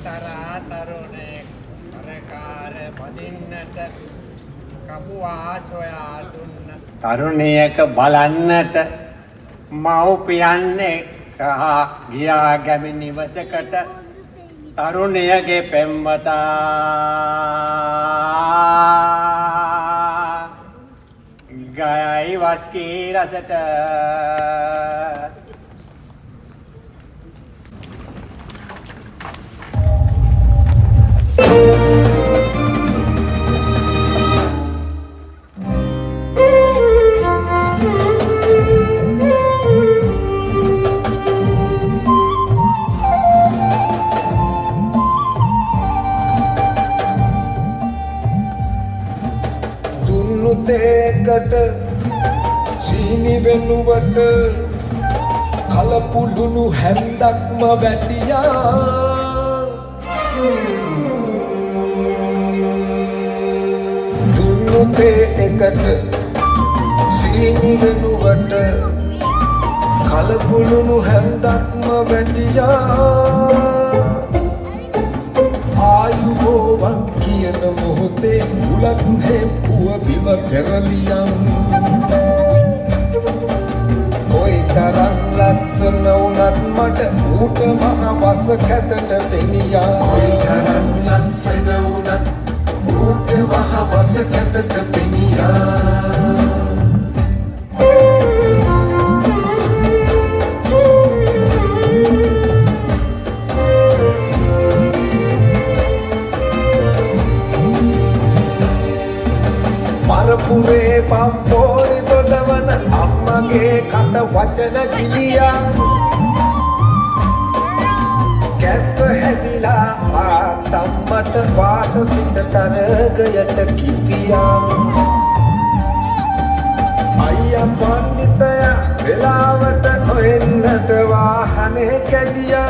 එක්තරා තරුණෙක් කරකාර පදින්නට කපුවා සොයා දුන්න. තරුණියක බලන්නට මව්පියන් එක්ක ගියා ගැමි නිවසකට. තරුණියගේ පෙම්වතා ගයයි වස්කී රසට. තේකට සීනි වෙනුවට කලපුළුණු හැන්දක්ම වැටියා. දුන්නු තේකට සීනි වෙනුවට කලපුළුණු හැන්දක්ම වැටියා. ආයුබෝවන් කියන මොහොතේ උලත් හෙප්පුව බිම පෙරලියම්. කොයි තරම් ලස්සන වුණත් මට ඌට මහ වස කැතට පෙනියා. කොයි තරම් ලස්සන වුණත් ඌට මහ වස කැතට පෙනියා. පුරේ පම්පෝරි දොඩවන අම්මගේ කට වචන කිලියා. කැස්ස හැදිලා ආතම්මට වාට පිට තරගයට කිපියා. අයියා පණ්ඩිතයා වෙලාවට හොයන්නට වාහනේ කැඩියා.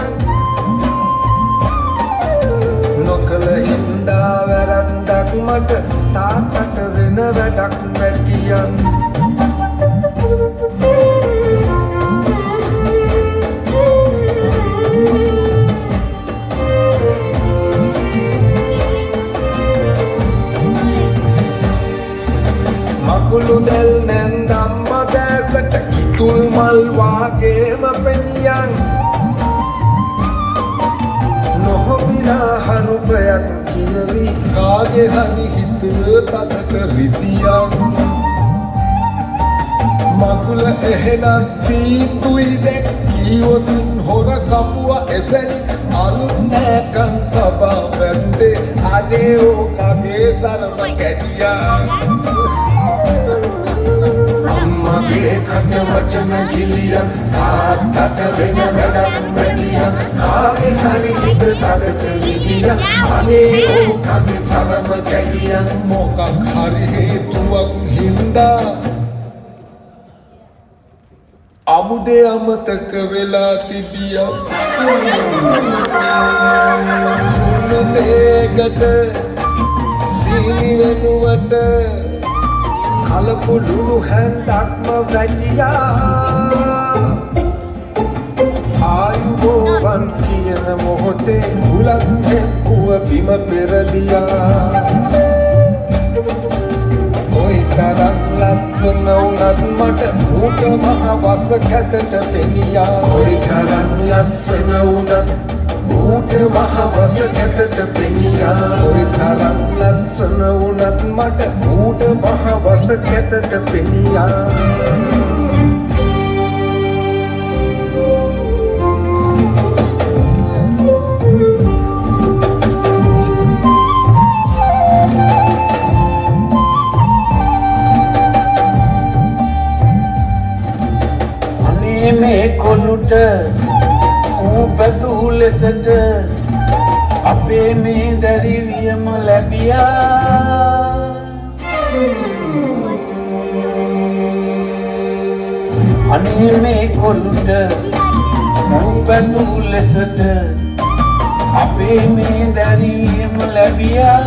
නොකල හින්දා වැරද්දක් මට තාත්තට වෙන වැඩක් වැටියන්. මකුළු දැල් නැන්දම්ම දැසට ඉතුල් මල් වාගේම පෙනියන්. නොහොබිලා හරුපයක් කියවි කාගේ හරි හිත තදට රිදියම්. මකුල එහෙනම් පීතුයි දැක් කීවොතින් හොර කපුව එසැනි. අලුත් නෑකම් සබා වැන්දේ අනේ ඕකගේ සරම කැඩියා. අම්මගේ කට වචන ගිලියන් තාත්තට වෙන වැඩක් වැඩියන්. කාගේ හරි හිත තදට රිදියම්. අනේ ඕකගේ සරම කැඩියන්. මොකක් හරි හේතුවක් හින්දා අමුඩේ අමතක වෙලා තිබියා. දුන්නු තේකට සීනි වෙනුවට කලපුළුණු හැන්දක්ම වැටියා. ආයුබෝවන් කියන මොහොතේ උලත් හෙප්පුව බිම පෙරලියා. කොයි තරම් ලස්සන වුණත් මට ඌට මහ වස කැතට පෙනියා. කොයි තරම් ලස්සන වුණත් ඌට මහ වස කැතට පෙනියා. කොයි තරම් ලස්සන වුණත් මට ඌට මහ වස කැතට පෙනියා. මේ කොළුට ඌ පැතුූ ලෙසට අපේ මේ දැරිවියම ලැබියා. අනේ මේ කොළුට ඌ පැතුූ ලෙසට අපේ මේ දැරිවියම ලැබියා.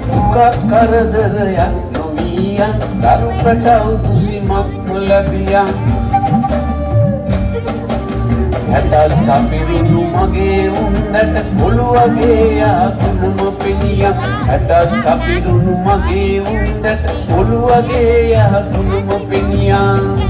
දුක කරදරයක් නොවියන් දරු පැටව් කුසිමක් ලැබියන්. හැට සපිරුණු මගේ උන්නට පොළුවගේ යහගුණම පෙනියා හැට සපිරුණු මගේ උන්නට පොළුවගේ යහගුණම පෙනියා